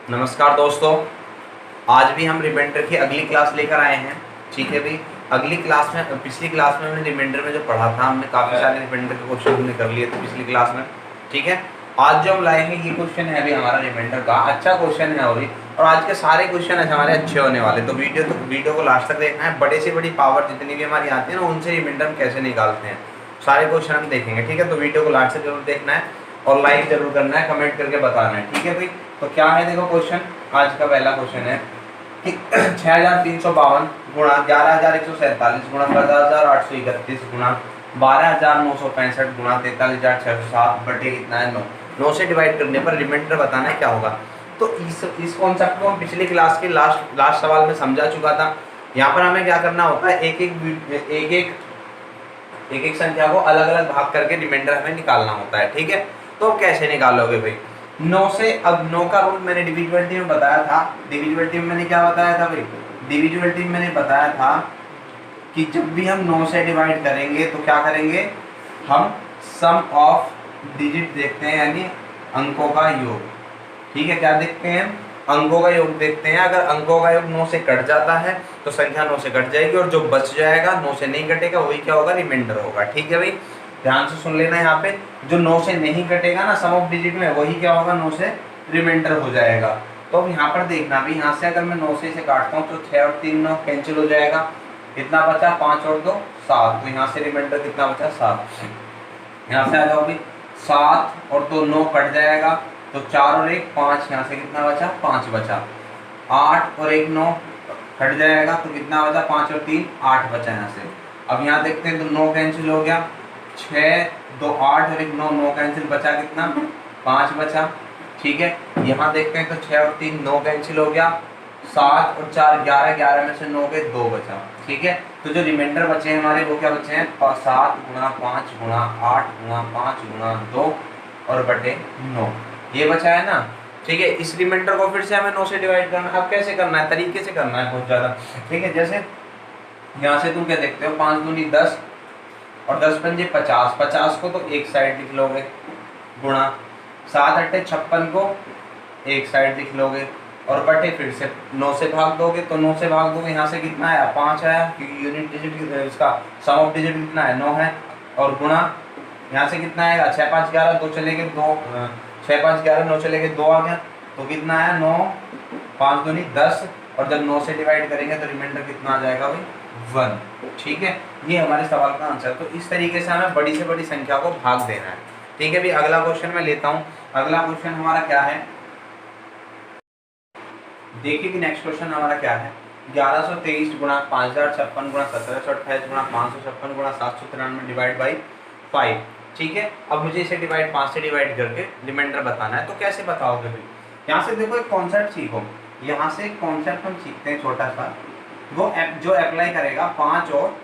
नमस्कार दोस्तों, आज भी हम रिमाइंडर की अगली क्लास लेकर आए हैं। ठीक है भाई, अगली क्लास में पिछली क्लास में हमने रिमाइंडर में जो पढ़ा था, हमने काफ़ी सारे रिमाइंडर के क्वेश्चन हमने कर लिए थे पिछली क्लास में। ठीक है, आज जो हम लाएंगे ये क्वेश्चन है अभी हमारा रिमाइंडर का अच्छा क्वेश्चन है अभी, और आज के सारे क्वेश्चन हमारे अच्छे होने वाले। तो वीडियो को लास्ट तक देखना है। बड़े से बड़ी पावर जितनी भी हमारी आती है ना, उनसे रिमाइंडर हम कैसे निकालते हैं, सारे क्वेश्चन हम देखेंगे। ठीक है, तो वीडियो को लास्ट तक जरूर देखना है और लाइक जरूर करना है, कमेंट करके बताना है। ठीक है भाई, तो क्या है देखो क्वेश्चन। आज का पहला क्वेश्चन है कि 6352 गुणा 11147 गुणा 10831 गुणा 12965 गुणा 43607 बटे कितना है 9। 9 से डिवाइड करने पर रिमाइंडर बताना है क्या होगा। तो इस कॉन्सेप्ट को हम पिछली क्लास के लास्ट सवाल में समझा चुका था। यहाँ पर हमें क्या करना होता है, एक एक संख्या को अलग अलग भाग करके रिमाइंडर हमें निकालना होता है। ठीक है, तो कैसे निकालोगे भाई। 9 से, अब 9 का रूल मैंने डिविजिबिलिटी में बताया था। डिविजिबिलिटी में मैंने क्या बताया था भाई, डिविजिबिलिटी में मैंने बताया था कि जब भी हम 9 से डिवाइड करेंगे तो क्या करेंगे, हम सम ऑफ डिजिट देखते हैं, यानी अंकों का योग। ठीक है, क्या देखते हैं, अंकों का योग देखते हैं। अगर अंकों का योग 9 से कट जाता है तो संख्या 9 से कट जाएगी, और जो बच जाएगा 9 से नहीं कटेगा वही क्या होगा, रिमाइंडर होगा। ठीक है भाई, ध्यान से सुन लेना। यहाँ पे जो 9 से नहीं कटेगा ना सम ऑफ डिजिट में, वही क्या होगा, 9 से रिमाइंडर हो जाएगा। तो अब यहाँ पर देखना भी, यहाँ से अगर मैं 9 से इसे काटता हूँ तो 6 और 3 9 कैंसिल हो जाएगा। कितना बचा, 5 और 2 7। तो यहाँ से रिमाइंडर कितना बचा, 7। यहाँ से आ जाओ भी, 7 और 2 9 कट जाएगा, तो 4 और 1 5। यहाँ से कितना बचा, 5 बचा। 8 और 1 9 कट जाएगा, तो कितना बचा, 5 और 3 8 बचा यहाँ से। अब यहाँ देखते हैं तो 9 कैंसिल हो गया, 6 2 8 और 1 9 9 कैंसिल, बचा कितना, 5 बचा। ठीक है, यहाँ देखते हैं तो 6 और 3 9 कैंसिल हो गया, 7 और 4 11, 11 में से 9 गए, 2 बचा। ठीक है, तो जो रिमाइंडर बचे हैं हमारे वो क्या बचे हैं, 7 गुणा 5 गुणा 8 गुणा 5 गुणा 2 और बटे 9, ये बचा है ना। ठीक है, इस रिमाइंडर को फिर से हमें 9 से डिवाइड करना है। अब कैसे करना है, तरीके से करना है बहुत ज़्यादा। ठीक है, जैसे यहाँ से तुम क्या देखते हो, 5 दूनी 10 और 10 पंजे 50। 50 को तो एक साइड लिख लोगे, गुणा 7 अट्ठे 56 को एक साइड लिख लोगे, और बटे फिर से 9 से भाग दोगे। तो 9 से भाग दोगे, यहाँ से कितना आया, 5 आया, क्योंकि यूनिट डिजिट इसका सम ऑफ डिजिट कितना है, 9 है। और गुणा यहाँ से कितना आएगा, 6 5 11 2 चले गए 2, 6 5 11 9 चले गए 2 आ गया, तो कितना आया 9 5 दूनी 10। और जब 9 से डिवाइड करेंगे तो रिमाइंडर कितना आ जाएगा भाई, 1। ठीक है, ये हमारे सवाल का आंसर। तो इस तरीके से हमें बड़ी से बड़ी संख्या को भाग देना है। ठीक है, भी अगला क्वेश्चन मैं लेता हूँ। अगला क्वेश्चन हमारा क्या है, देखिए कि नेक्स्ट क्वेश्चन हमारा क्या है। 1123 गुणा 5056 गुणा 1728 गुणा 556 गुणा 793 डिवाइड बाई 5। ठीक है, अब मुझे इसे 5 से डिवाइड करके रिमाइंडर बताना है। तो कैसे बताओगे भाई, यहाँ से देखो एक कॉन्सेप्ट सीखो। यहाँ से एक कॉन्सेप्ट हम सीखते हैं छोटा सा, वो जो अप्लाई करेगा 5 और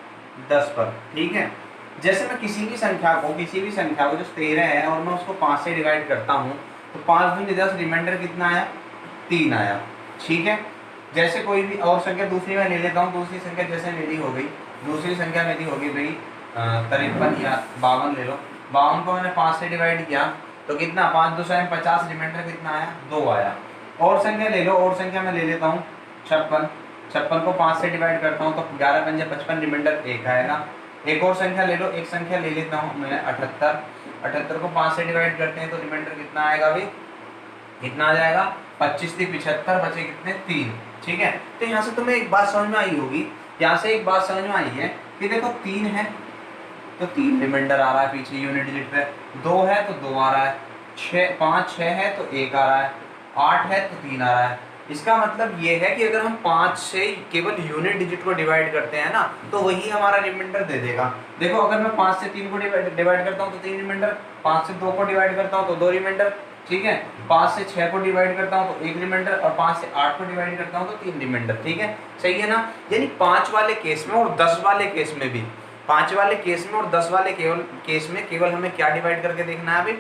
10 पर। ठीक है, जैसे मैं किसी भी संख्या को जो 13 है और मैं उसको 5 से डिवाइड करता हूँ, तो 5 दूनी 10, रिमाइंडर कितना आया, 3 आया। ठीक है, जैसे कोई भी और संख्या दूसरी मैं ले लेता हूँ। दूसरी संख्या जैसे मेरी हो गई, दूसरी संख्या मेरी होगी भाई 53 या 52 ले लो। 52 को मैंने 5 से डिवाइड किया तो कितना, 5 2 50, रिमाइंडर कितना आया, 2 आया। और संख्या ले लो, और संख्या मैं ले लेता हूँ 56। 56 को 5 से डिवाइड करता हूँ तो 11 पंजे 55, रिमाइंडर 1 आएगा। एक और संख्या ले लो, एक संख्या ले लेता हूँ मैं 78। 78 को 5 से डिवाइड करते हैं तो रिमाइंडर कितना आएगा भाई, कितना आ जाएगा, 25 थी 75, बचे कितने, 3। ठीक है, तो यहाँ से तुम्हें एक बात समझ में आई होगी, यहाँ से एक बात समझ में आई है कि देखो 3 है तो 3 रिमाइंडर आ रहा है पीछे यूनिट डिजिट पे, 2 है तो 2 आ रहा है, 5 6 है तो 1 आ रहा है, 8 है तो 3 आ रहा है। इसका मतलब ये है कि अगर हम 5 से केवल यूनिट डिजिट को डिवाइड करते हैं ना, तो वही हमारा रिमाइंडर दे देगा। देखो अगर मैं 5 से 3 को डिवाइड करता हूँ तो 3 रिमाइंडर, 5 से 2 को डिवाइड करता हूँ तो 2 रिमाइंडर। ठीक है, 5 से 6 को डिवाइड करता हूँ तो 1 रिमाइंडर, और 5 से 8 को डिवाइड करता हूँ तो 3 रिमाइंडर। ठीक है, सही है ना। यानी 5 वाले केस में और 10 वाले केस में भी, 5 वाले केस में और 10 वाले केस में केवल हमें क्या डिवाइड करके देखना है अभी,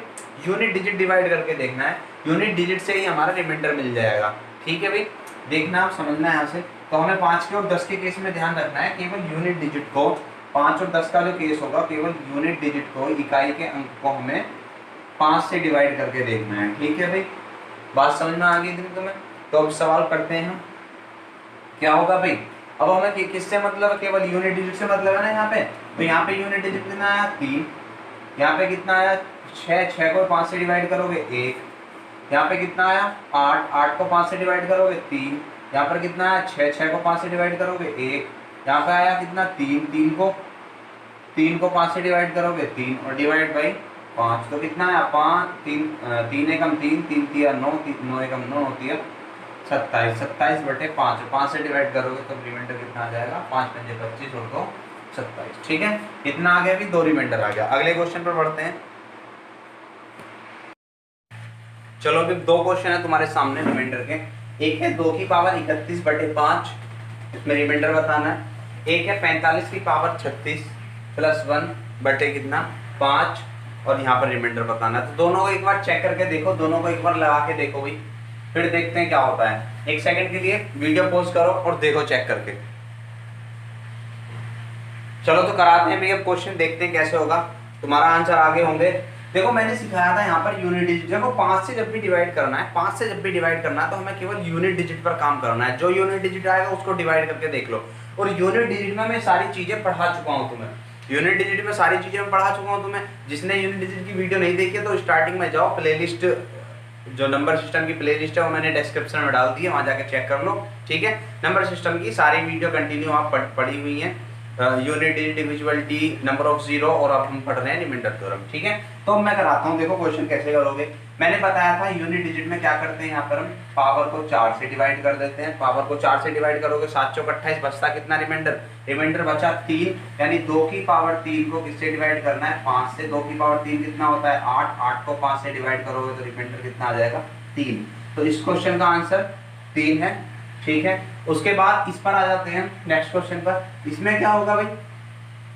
यूनिट डिजिट डिवाइड करके देखना है। यूनिट डिजिट से ही हमारा रिमाइंडर मिल जाएगा। ठीक है भाई, देखना आप समझना है यहाँ से। तो हमें 5 के और 10 के केस में ध्यान रखना है, केवल यूनिट डिजिट को, 5 और 10 का जो केस होगा, केवल यूनिट डिजिट को, इकाई के अंक को हमें 5 से डिवाइड करके देखना है। ठीक है भाई, बात समझ में आ गई थी तुम्हें। तो अब सवाल करते हैं हम, क्या होगा भाई। अब हमें किससे मतलब, केवल यूनिट डिजिट से मतलब है ना यहाँ पे। तो यहाँ पे यूनिट डिजिट कितना आया 3, यहाँ पे कितना आया 6, 6 को 5 से डिवाइड करोगे 1, यहाँ पे कितना आया 8, 8 को 5 से डिवाइड करोगे 3, यहाँ पर कितना आया 6, 6 को 5 से डिवाइड करोगे 1, यहाँ पे आया कितना 3, 3 को 5 से डिवाइड करोगे 3 और डिवाइड बाई 5, तो कितना आया 5, 3, 3 एकम 3, 3 तिया 9, 9 एकम 9 होती है 27, 27 बटे 5, 5 से डिवाइड करोगे तो रिमाइंडर कितना आ जाएगा 5 पंजे 25 और 2 27। ठीक है, इतना आ गया, अभी 2 रिमाइंडर आ गया। अगले क्वेश्चन पर बढ़ते हैं। चलो अभी 2 क्वेश्चन है तुम्हारे सामने रिमाइंडर के। एक है 2 की पावर 31 बटे 5, इसमें रिमाइंडर बताना है। एक है 45 की पावर 36 प्लस 1 बटे कितना 5, और यहाँ पर रिमाइंडर बताना है। तो दोनों को एक बार चेक करके देखो, दोनों को एक बार लगा के देखो भाई, फिर देखते हैं क्या होता है। 1 सेकंड के लिए वीडियो पॉज करो और देखो चेक करके। चलो तो कराते हैं भैया क्वेश्चन, देखते हैं कैसे होगा, तुम्हारा आंसर आगे होंगे। देखो मैंने सिखाया था यहाँ पर यूनिट डिजिट, देखो 5 से जब भी डिवाइड करना है, 5 से जब भी डिवाइड करना है तो हमें केवल यूनिट डिजिट पर काम करना है। जो यूनिट डिजिट आएगा उसको डिवाइड करके देख लो। और यूनिट डिजिट में मैं सारी चीजें पढ़ा चुका हूँ तुम्हें, यूनिट डिजिट में सारी चीजें मैं पढ़ा चुका हूँ तुम्हें। जिसने यूनिट डिजिट की वीडियो नहीं देखी है तो स्टार्टिंग में जाओ, प्लेलिस्ट जो नंबर सिस्टम की प्लेलिस्ट है वो मैंने डिस्क्रिप्शन में डाल दी है, वहां जाके चेक कर लो। ठीक है, नंबर सिस्टम की सारी वीडियो कंटिन्यू आप पढ़ी हुई है, unit digit, divisibility, number of zero, और अब हम पढ़ रहे हैं रिमाइंडर थ्योरम। ठीक है, तो मैं कराता हूँ, देखो क्वेश्चन कैसे करोगे। मैंने बताया था यूनिट डिजिट में क्या करते हैं, यहाँ पर हम पावर को 4 से डिवाइड कर देते हैं। पावर को 4 से डिवाइड करोगे 7 चौक 28, बचता कितना रिमाइंडर, रिमाइंडर बचा 3, यानी 2 की पावर 3 को किससे डिवाइड करना है 5 से। 2 की पावर 3 कितना होता है 8, 8 को 5 से डिवाइड करोगे तो रिमाइंडर कितना आ जाएगा 3। तो इस क्वेश्चन का आंसर 3 है। ठीक है, उसके बाद इस पर आ जाते हैं नेक्स्ट क्वेश्चन पर। इसमें क्या होगा भाई,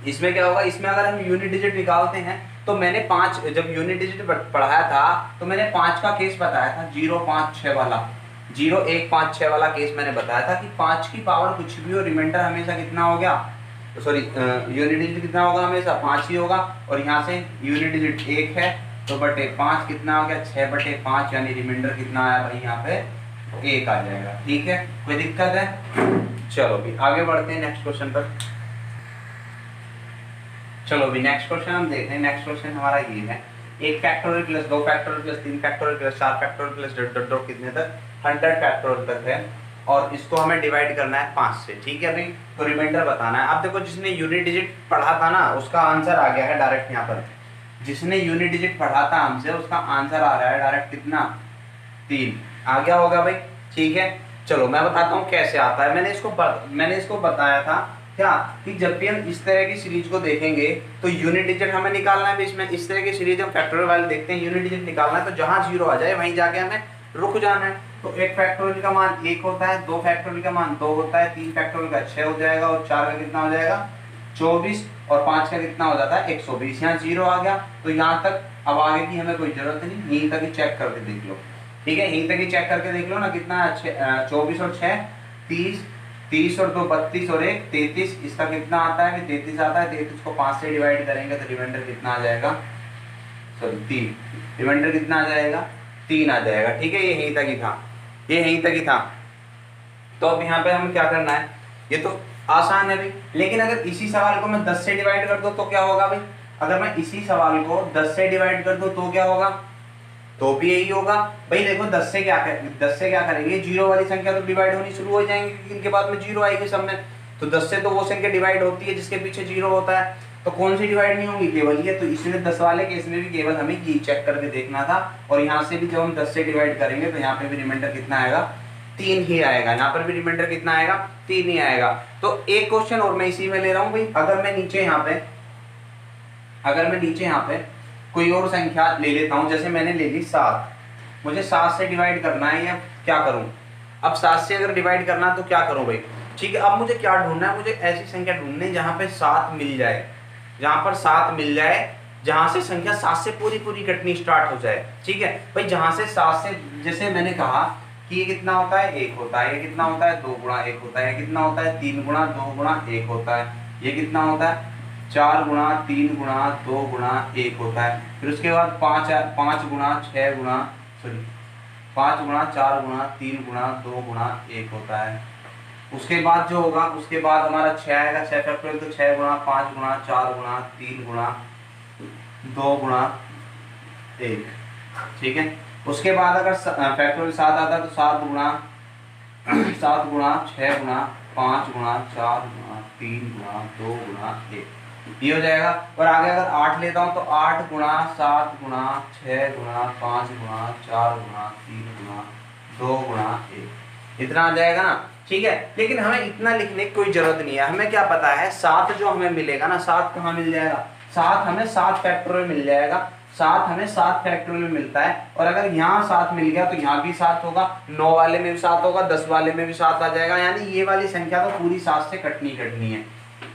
इसमें क्या होगा, इसमें अगर हम यूनिट डिजिट निकालते हैं तो मैंने 5, जब यूनिट डिजिट पढ़ाया था तो मैंने 5 का केस बताया था, 0 5 6 वाला, 0 1 5 6 वाला केस मैंने बताया था कि 5 की पावर कुछ भी हो, रिमाइंडर हमेशा कितना हो गया, सॉरी यूनिट डिजिट कितना होगा हमेशा 5 ही होगा। और यहाँ से यूनिट डिजिट 1 है तो बटे 5 कितना हो गया 6 बटे 5, यानी रिमाइंडर कितना आया भाई यहाँ पे 1 आ जाएगा। ठीक है, कोई दिक्कत है। चलो भी आगे बढ़ते हैं नेक्स्ट क्वेश्चन पर। चलो भी नेक्स्ट क्वेश्चन हम देखते हैं। नेक्स्ट क्वेश्चन हमारा ये है, 1 factorial plus 2 factorial plus 3 factorial plus 4 factorial plus dot dot dot कितने तक 100 फैक्टोरियल तक है, और इसको हमें डिवाइड करना है 5 से। ठीक है भाई, तो रिमाइंडर बताना है। अब देखो जिसने यूनिट डिजिट पढ़ा था ना उसका आंसर आ गया है डायरेक्ट यहाँ पर, जिसने यूनिट डिजिट पढ़ा था हमसे उसका आंसर आ रहा है डायरेक्ट कितना 3 आ गया होगा भाई। ठीक है, चलो मैं बताता हूँ कैसे आता है। मैंने इसको बताया था क्या कि जब भी हम इस तरह की सीरीज को देखेंगे तो यूनिट डिजिट हमें निकालना है। इसमें इस तरह की सीरीज हम फैक्टोरियल वाले देखते हैं, यूनिट डिजिट निकालना है तो जहां 0 आ जाए वहीं जाके हमें रुक जाना है। तो 1 फैक्टोरियल का मान 1 होता है, 2 फैक्टोरियल का मान 2 होता है, 3 फैक्टोरियल का 6 हो जाएगा, और 4 का कितना हो जाएगा 24, और 5 का कितना हो जाता है 120। यहाँ 0 आ गया तो यहाँ तक अब आगे की हमें कोई जरूरत नहीं, यहीं तक ही चेक करके देख लो। ठीक है, यहीं तक ही चेक करके देख लो ना, कितना 24 और 6 30, 30 और 2 32 और 1 33, इसका कितना आता है 33 आता है। 33 को 5 से डिवाइड करेंगे तो रिमाइंडर कितना आ जाएगा, सॉरी 3, रिमाइंडर कितना आ जाएगा 3 आ जाएगा। ठीक है, ये यहीं तक ही था, ये यहीं तक ही था। तो अब यहाँ पे हमें क्या करना है, ये तो आसान है भाई, लेकिन अगर इसी सवाल को मैं 10 से डिवाइड कर दूं तो क्या होगा भाई, अगर मैं इसी सवाल को 10 से डिवाइड कर दूं तो क्या होगा, तो भी यही होगा भाई। देखो 10 से क्या करेंगे, जीरो वाली संख्या तो डिवाइड होनी शुरू हो जाएंगी, इनके बाद में जीरो आएगी सब में। तो 10 से तो वो संख्या डिवाइड होती है जिसके पीछे जीरो होता है, तो कौन सी डिवाइड नहीं होगी, केवल ये। तो इसलिए 10 वाले केस में भी केवल हमें ये चेक करके देखना था। और यहाँ से भी जब हम 10 से डिवाइड करेंगे तो यहाँ पे भी रिमाइंडर कितना आएगा 3 ही आएगा, यहाँ पर भी रिमाइंडर कितना आएगा 3 ही आएगा। तो एक क्वेश्चन और मैं इसी में ले रहा हूँ भाई, अगर मैं नीचे यहाँ पे कोई और संख्या ले लेता हूं, जैसे मैंने ले ली 7, मुझे 7 से डिवाइड करना है, या क्या करूं। अब 7 से अगर डिवाइड करना है तो क्या करूं भाई। ठीक है, अब मुझे क्या ढूंढना है, मुझे ऐसी संख्या ढूंढनी है जहां पे 7 मिल जाए, जहां पर 7 मिल जाए, जहां से संख्या 7 से पूरी पूरी कटनी स्टार्ट हो जाए। ठीक है भाई, जहां से 7 से, जैसे मैंने कहा कि ये कितना होता है 1 होता है, ये कितना होता है 2 गुणा 1 होता है, ये कितना होता है 3 गुणा 2 गुणा 1 होता है, ये कितना होता है 4 गुणा 3 गुणा 2 गुणा 1 होता है। फिर उसके बाद 5 गुणा 6 गुणा, सॉरी 5 गुणा 4 गुणा 3 गुणा 2 गुणा 1 होता है। उसके बाद जो होगा, उसके बाद हमारा 6 आएगा, 6 फैक्टोरियल, तो 6 गुणा 5 गुणा 4 गुणा 3 गुणा 2 गुणा 1, ठीक है। उसके बाद अगर फैक्टोरियल 7 आता है तो 7 गुणा 7 गुणा 6 गुणा 5 गुणा 4 गुणा 3 गुणा 2 गुणा 1, ये हो जाएगा। और आगे अगर 8 लेता हूँ तो 8 गुणा 7 गुणा 6 गुणा 5 गुणा 4 गुणा 3 गुणा 2 गुणा 1, इतना आ जाएगा ना, ठीक है। लेकिन हमें इतना लिखने की कोई जरूरत नहीं है, हमें क्या पता है 7 जो हमें मिलेगा ना, 7 कहाँ मिल जाएगा, 7 हमें 7 फैक्टोरियल मिल जाएगा, 7 हमें 7 फैक्टोरियल में मिलता है। और अगर यहाँ 7 मिल गया तो यहाँ भी 7 होगा, 9 वाले में भी 7 होगा, 10 वाले में भी 7 आ जाएगा। यानी ये वाली संख्या तो पूरी 7 से कटनी है,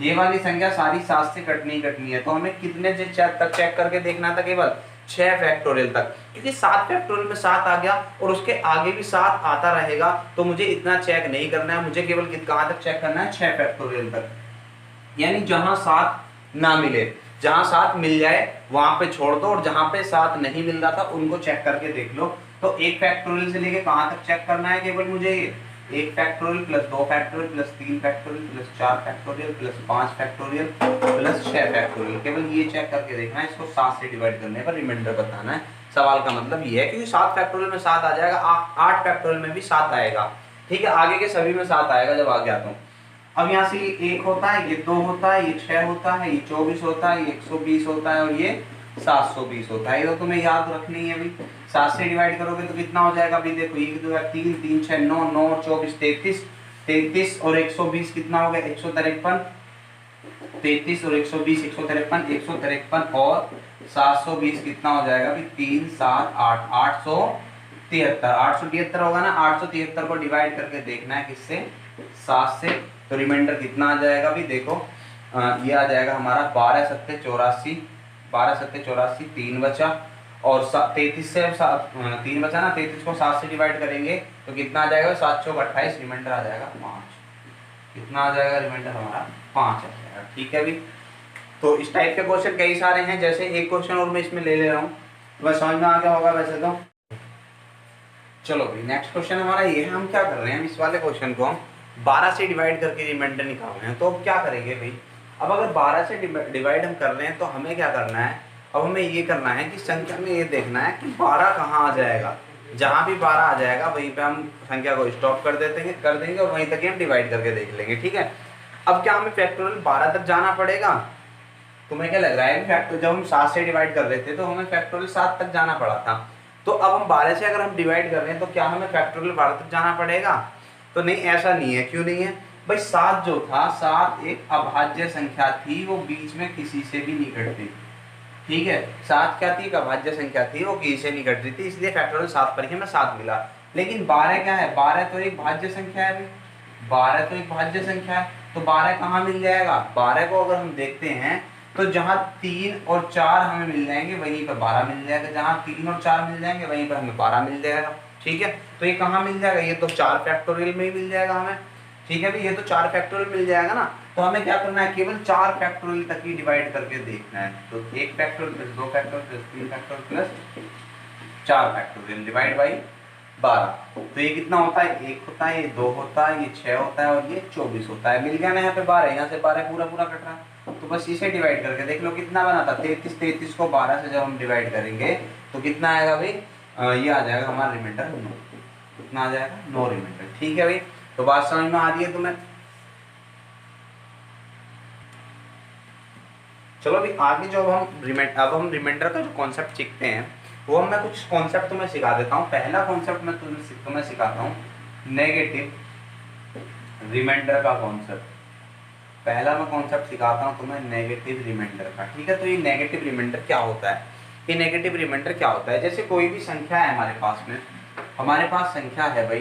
ये वाली संख्या सारी 7 से कटनी है। तो हमें कितने तक चेक करके देखना था, केवल 6 फैक्टोरियल तक, क्योंकि 7 फैक्टोरियल में 7 आ गया और उसके आगे भी 7 आता रहेगा, तो मुझे इतना चेक नहीं करना है, मुझे केवल कहाँ तक चेक करना है, 6 फैक्टोरियल तक। यानी जहां 7 ना मिले, जहां 7 मिल जाए वहां पे छोड़ दो, और जहां पे 7 नहीं मिल रहा था उनको चेक करके देख लो। तो 1 फैक्टोरियल से लेके कहां तक चेक करना है, केवल मुझे 1 factorial plus 2 factorial plus 3 factorial plus 4 factorial plus 5 factorial plus 6 factorial, केवल ये चेक करके देखना है। इसको 7 से डिवाइड करने पर रिमाइंडर बताना है। सवाल का मतलब ये है, क्योंकि 7 फैक्टोरियल में 7 आ जाएगा, 8 फैक्टोरियल में भी 7 आएगा, ठीक है। आगे के सभी में 7 आएगा जब आगे आता हूँ। अब यहाँ से ये 1 होता है, ये 2 होता है, ये 6 होता है, ये 24 होता है, ये 120 होता है और ये 720 होता है। ये तो तुम्हें याद रखनी है अभी। 7 से डिवाइड करोगे तो कितना हो जाएगा अभी देखो, 1 2 3 3 6 9 9 24 33 33 और 120 कितना हो गया 153, 33 और 120 153 153 और 720 कितना हो जाएगा अभी 3 7 8 873 होगा ना। 873 को डिवाइड करके देखना है किससे, 7 से। तो रिमाइंडर कितना आ जाएगा अभी देखो, ये आ जाएगा हमारा 12 7 84, 12 7 84, 3 बचा, और 33 से 3 बचा ना, 33 को 7 से डिवाइड करेंगे तो कितना आ जाएगा 7 चौक 28, रिमाइंडर आ जाएगा 5। कितना आ जाएगा रिमाइंडर हमारा 5 आ जाएगा, ठीक है अभी। तो इस टाइप के क्वेश्चन कई सारे हैं, जैसे एक क्वेश्चन और मैं इसमें ले रहा हूँ, तो बस समझ में आ गया होगा वैसे तो। चलो भाई नेक्स्ट क्वेश्चन हमारा ये है, हम क्या कर रहे हैं, इस वाले क्वेश्चन को हम 12 से डिवाइड करके रिमाइंडर निकाल रहे हैं। तो अब क्या करेंगे भाई, अब अगर 12 से डिवाइड हम कर रहे हैं तो हमें क्या करना है, अब हमें ये करना है कि संख्या में ये देखना है कि 12 कहाँ आ जाएगा। जहाँ भी 12 आ जाएगा वहीं पे हम संख्या को स्टॉप कर देंगे और वहीं तक हम डिवाइड करके देख लेंगे, ठीक है। अब क्या हमें फैक्टोरियल 12 तक जाना पड़ेगा, तुम्हें क्या लग रहा है फैक्टर, जब हम 7 से डिवाइड कर रहे थे तो हमें फैक्टोरियल 7 तक जाना पड़ा था, तो अब हम 12 से अगर हम डिवाइड कर रहे हैं तो क्या हमें फैक्टोरियल 12 तक जाना पड़ेगा। तो नहीं, ऐसा नहीं है। क्यों नहीं है भाई, 7 जो था, 7 एक अभाज्य संख्या थी, वो बीच में किसी से भी नहीं घटती, ठीक है। 7 क्या थी, एक अभाज्य संख्या थी, वो किसी से नहीं घट रही थी, इसलिए फैक्टोरियल 7 पर ही हमें 7 मिला। लेकिन 12 क्या है, 12 तो एक भाज्य संख्या है, 12 तो एक भाज्य संख्या है, तो 12 कहाँ मिल जाएगा। 12 को अगर हम देखते हैं तो जहाँ 3 और 4 हमें मिल जाएंगे वहीं पर 12 मिल जाएगा, जहाँ 3 और 4 मिल जाएंगे वहीं पर हमें 12 मिल जाएगा, ठीक है। तो ये कहाँ मिल जाएगा, ये तो 4 फैक्टोरियल में ही मिल जाएगा हमें, ठीक है भाई, ये तो 4 फैक्टोरियल मिल जाएगा ना। तो हमें क्या करना है, केवल 4 फैक्टोरियल तक ही डिवाइड करके देखना है। तो 1 factorial plus 2 factorial plus 3 factorial plus 4 factorial divide by 12। तो ये कितना होता है, 1 होता है, ये 2 होता है, ये 6 होता है और ये 24 होता है। मिल गया ना यहाँ पे 12, यहाँ से 12 पूरा पूरा कट रहा है, तो बस इसे डिवाइड करके देख लो कितना बना था। 33 को 12 से जब हम डिवाइड करेंगे तो कितना आएगा भाई, ये आ जाएगा हमारा रिमाइंडर 9। कितना आ जाएगा, 9 रिमाइंडर, ठीक है भाई। तो बात समझ में आ रही है तुम्हें। चलो अभी आगे जो अब हम रिमाइंडर का जो कॉन्सेप्ट सीखते हैं वो मैं कुछ कॉन्सेप्ट तुम्हें सिखा देता हूँ। पहला कॉन्सेप्ट मैं तुम्हें सिखाता हूँ नेगेटिव रिमाइंडर का कॉन्सेप्ट। पहला मैं कॉन्सेप्ट सिखाता हूँ तुम्हें नेगेटिव रिमाइंडर का, ठीक है। तो ये नेगेटिव रिमाइंडर क्या होता है, ये नेगेटिव रिमाइंडर क्या होता है, जैसे कोई भी संख्या है हमारे पास में, हमारे पास संख्या है भाई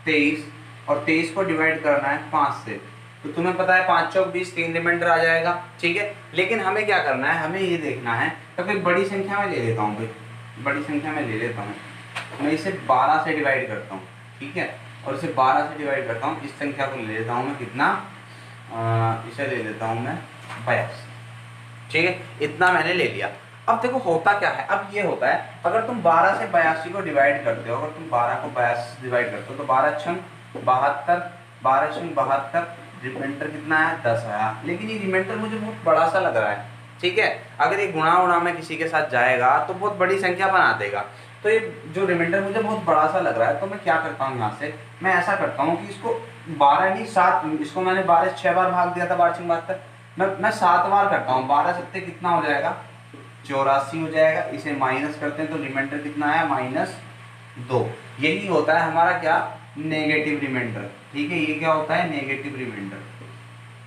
23 और 23 को डिवाइड करना है 5 से, तो तुम्हें पता है 5 चौक 20, 3 रिमाइंडर आ जाएगा, ठीक है। लेकिन हमें क्या करना है, हमें ये देखना है, तो फिर बड़ी संख्या में ले लेता हूँ भाई, बड़ी संख्या में ले लेता हूँ मैं, इसे 12 से डिवाइड करता हूँ, ठीक है। और इसे 12 से डिवाइड करता हूँ, इस संख्या को ले लेता हूँ मैं कितना, इसे ले लेता हूँ मैं 82, ठीक है। इतना मैंने ले लिया। अब देखो होता क्या है, अब ये होता है अगर तुम 12 से 82 को डिवाइड करते हो, अगर तुम 12 को 82 से डिवाइड करते हो तो 12 छंग 72, 12 छंग 72, रिमाइंडर कितना है 10 आया। लेकिन ये रिमाइंडर मुझे बहुत बड़ा सा लग रहा है, ठीक है। अगर ये गुणा उणा में किसी के साथ जाएगा तो बहुत बड़ी संख्या बना देगा, तो ये जो रिमाइंडर मुझे बहुत बड़ा सा लग रहा है, तो मैं क्या करता हूँ यहाँ से, मैं ऐसा करता हूँ कि इसको 12 नहीं 7, इसको मैंने 12 6 बार भाग दिया था 12 छंग 72, मैं 7 बार करता हूँ। 12 सत्ते कितना हो जाएगा 84 हो जाएगा। इसे माइनस करते हैं तो रिमाइंडर कितना आया -2। यही होता है हमारा क्या, नेगेटिव रिमाइंडर, ठीक है। ये क्या होता है, नेगेटिव रिमाइंडर।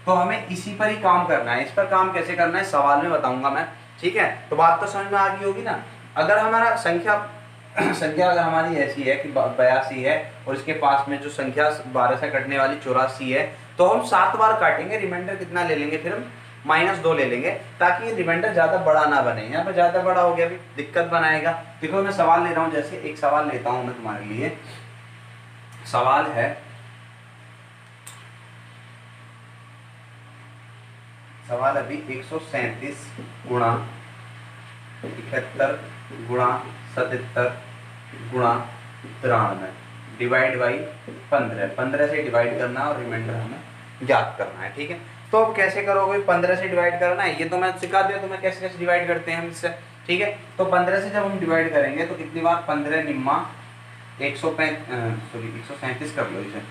तो हमें इसी पर ही काम करना है। इस पर काम कैसे करना है सवाल में बताऊंगा मैं, ठीक है। तो बात तो समझ में आ गई होगी ना। अगर हमारा संख्या अगर हमारी ऐसी है कि 82 है और इसके पास में जो संख्या 12 से कटने वाली 84 है, तो हम 7 बार काटेंगे, रिमाइंडर कितना ले लेंगे, फिर हम -2 ले लेंगे, ताकि रिमाइंडर ज्यादा बड़ा ना बने। यहाँ पर ज्यादा बड़ा हो गया भी दिक्कत बनाएगा। देखो मैं सवाल ले रहा हूँ, जैसे एक सवाल लेता हूँ मैं तुम्हारे लिए। सवाल है, सवाल अभी 137 गुणा 71 गुणा 77 गुणा 93 डिवाइड बाई 15 से डिवाइड करना और रिमाइंडर हमें ज्ञात करना है, ठीक है। तो अब कैसे करोगे, 15 से डिवाइड करना है, ये तो मैं सिखा दिया तुम्हें कैसे कैसे डिवाइड करते हैं हम इससे, ठीक है। तो 15 से जब हम डिवाइड करेंगे तो कितनी बार, 15 निम्मा 137 कर लो इसे,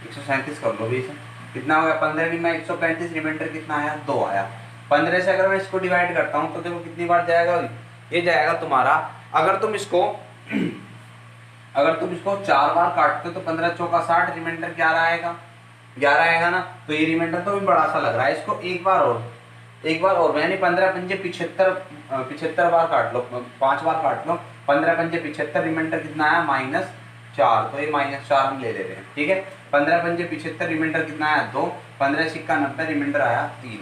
137 कर लो भी इसे, कितना हो गया 15 निम्मा 135, रिमाइंडर कितना आया 2 आया। 15 से अगर मैं इसको डिवाइड करता हूँ तो देखो कितनी बार जाएगा, ये जाएगा तुम्हारा, अगर तुम इसको 4 बार काटते हो तो 15 चौका 60, रिमाइंडर 11 आएगा, 11 आएगा ना। तो ये रिमाइंडर तो भी बड़ा सा लग रहा है, इसको एक बार और यानी 15 पंजे 75 बार काट लो, 5 बार काट लो, 15 पंजे 75, रिमाइंडर कितना आया -4, तो ये -4 हम ले रहे हैं, ठीक है। 15 पंजे 75, रिमाइंडर कितना आया 2, 15 सिक्का 90, रिमाइंडर आया 3।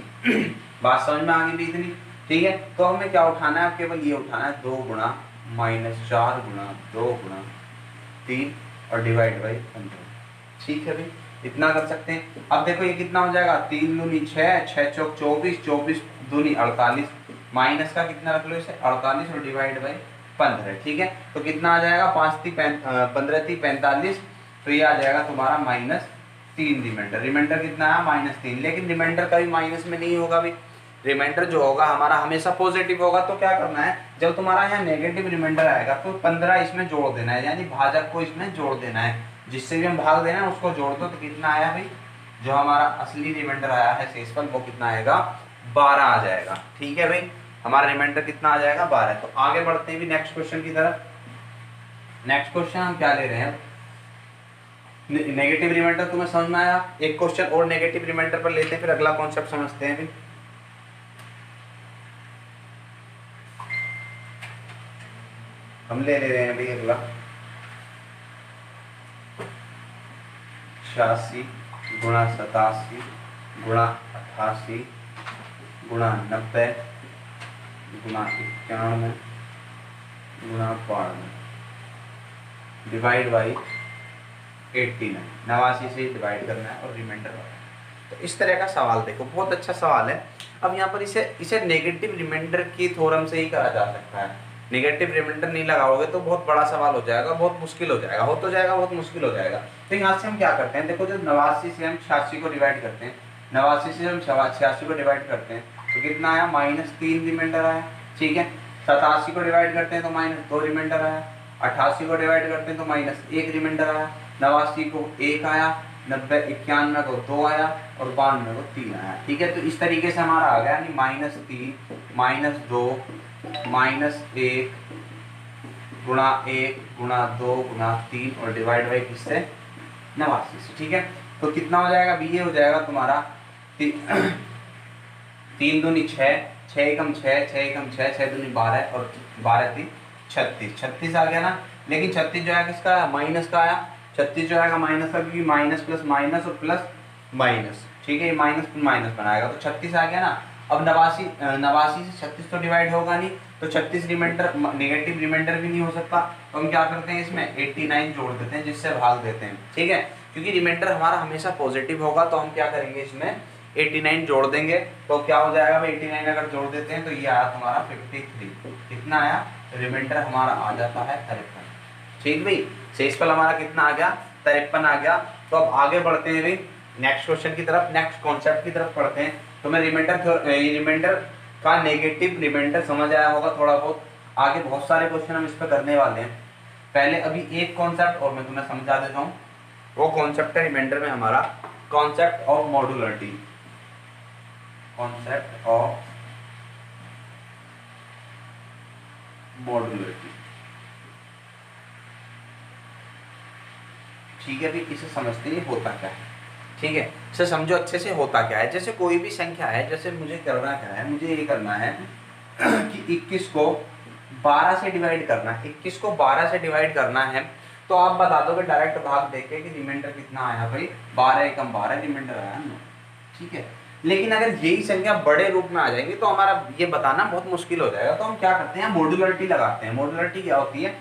बात समझ में आ गई इतनी, ठीक है। तो हमें क्या उठाना है, केवल ये उठाना है 2 गुणा -4 गुणा 2 गुणा 3 और डिवाइड बाई 15, ठीक है भाई, इतना कर सकते हैं। अब देखो ये कितना हो जाएगा, 3 दूनी 6, 6 चौक 24, 24 दूनी 48, माइनस का कितना रख लो इसे 48 और डिवाइड बाई 15, ठीक है। तो कितना आ जाएगा 15 3 45, तो ये आ जाएगा तुम्हारा -3 रिमाइंडर कितना है -3। लेकिन रिमाइंडर कभी माइनस में नहीं होगा भी, रिमाइंडर जो होगा हमारा हमेशा पॉजिटिव होगा। तो क्या करना है, जब तुम्हारा यहाँ नेगेटिव रिमाइंडर आएगा तो 15 इसमें जोड़ देना है, यानी भाजक को इसमें जोड़ देना है, जिससे भी हम भाग देना है उसको जोड़ दो। तो कितना आया भाई, जो हमारा असली रिमाइंडर आया है शेषफल वो कितना आएगा 12 आ जाएगा, ठीक है भाई। हमारा रिमाइंडर कितना आ जाएगा 12। तो आगे बढ़ते हैं भी नेक्स्ट क्वेश्चन की तरफ। नेक्स्ट क्वेश्चन हम क्या ले रहे हैं, नेगेटिव रिमाइंडर तुम्हें समझ में आया। एक क्वेश्चन और नेगेटिव रिमाइंडर पर लेते हैं, फिर अगला कॉन्सेप्ट समझते हैं। हम ले रहे हैं भाई अगला 86 गुणा 87 गुणा 88 गुणा 90 गुणा 91 गुणा 92 डिवाइड बाई 89, 89 से डिवाइड करना है और रिमाइंडर। तो इस तरह का सवाल देखो, बहुत अच्छा सवाल है। अब यहाँ पर इसे नेगेटिव रिमाइंडर की थ्योरम से ही करा जा सकता है। नेगेटिव रिमाइंडर नहीं लगाओगे तो बहुत बड़ा सवाल हो जाएगा, बहुत मुश्किल हो जाएगा, हो तो जाएगा बहुत मुश्किल हो जाएगा। तो यहाँ से हम क्या करते हैं, देखो जब 89 से हम 86 को डिवाइड करते हैं, 89 से हम 86 को डिवाइड करते हैं तो कितना आया -3 रिमाइंडर आया, ठीक है। 87 को डिवाइड करते हैं तो -2 रिमाइंडर आया, 88 को डिवाइड करते हैं तो -1 रिमाइंडर आया, 89 को 1 आया, 90 91 को 2 आया और 92 को 3 आया, ठीक है। तो इस तरीके से हमारा आ गया, यानी -3 -2 -1 गुणा 1 गुणा 2 गुणा 3 और डिवाइड बाई किससे 89 से, ठीक है। तो कितना हो जाएगा भी, ये हो जाएगा तुम्हारा 3 दूनी 6, 6 एकम 6, 6 एकम 6, 6 दूनी 12 और 12 3 36, 36 आ गया ना। लेकिन 36 जो है किसका आया, माइनस का आया। 36 जो आएगा माइनस का, क्योंकि माइनस प्लस माइनस और प्लस माइनस, ठीक है, ये माइनस माइनस बनाएगा तो 36 आ गया ना। अब 89 से 36 तो डिवाइड होगा नहीं, तो 36 रिमाइंडर नेगेटिव रिमाइंडर भी नहीं हो सकता। तो हम क्या करते हैं, इसमें 89 जोड़ देते हैं, जिससे भाग देते हैं, ठीक है। क्योंकि रिमाइंडर हमारा हमेशा पॉजिटिव होगा तो हम क्या करेंगे, इसमें 89 जोड़ देंगे तो क्या हो जाएगा भाई, 89 अगर जोड़ देते हैं तो ये आया तुम्हारा 53। कितना आया, रिमाइंडर हमारा आ जाता है 53। ठीक भाई, शेषफल हमारा कितना आ गया, 53 आ गया। तो अब आगे बढ़ते हैं भाई नेक्स्ट क्वेश्चन की तरफ, नेक्स्ट कॉन्सेप्ट की तरफ पढ़ते हैं। तो मैं रिमाइंडर का नेगेटिव रिमाइंडर समझ आया होगा थोड़ा बहुत, आगे बहुत सारे क्वेश्चन हम इस पर करने वाले हैं। पहले अभी एक कॉन्सेप्ट और मैं तुम्हें समझा देता हूँ, वो कॉन्सेप्ट है रिमाइंडर में हमारा concept of modularity. Concept of modularity, ठीक है भाई, इसे समझते ही होता क्या है, ठीक है, इसे समझो अच्छे से होता क्या है। जैसे कोई भी संख्या है, जैसे मुझे करना क्या है, मुझे ये करना है कि 21 को 12 से डिवाइड करना है, 21 को 12 से डिवाइड करना है, तो आप बता दोगे डायरेक्ट भाग देके कि रिमाइंडर कितना आया भाई, 12 एकम 12 रिमाइंडर आया 9, ठीक है। लेकिन अगर यही संख्या बड़े रूप में आ जाएंगी तो हमारा ये बताना बहुत मुश्किल हो जाएगा। तो हम क्या करते हैं, मॉड्युलरिटी लगाते हैं। मॉड्युलरिटी क्या होती है,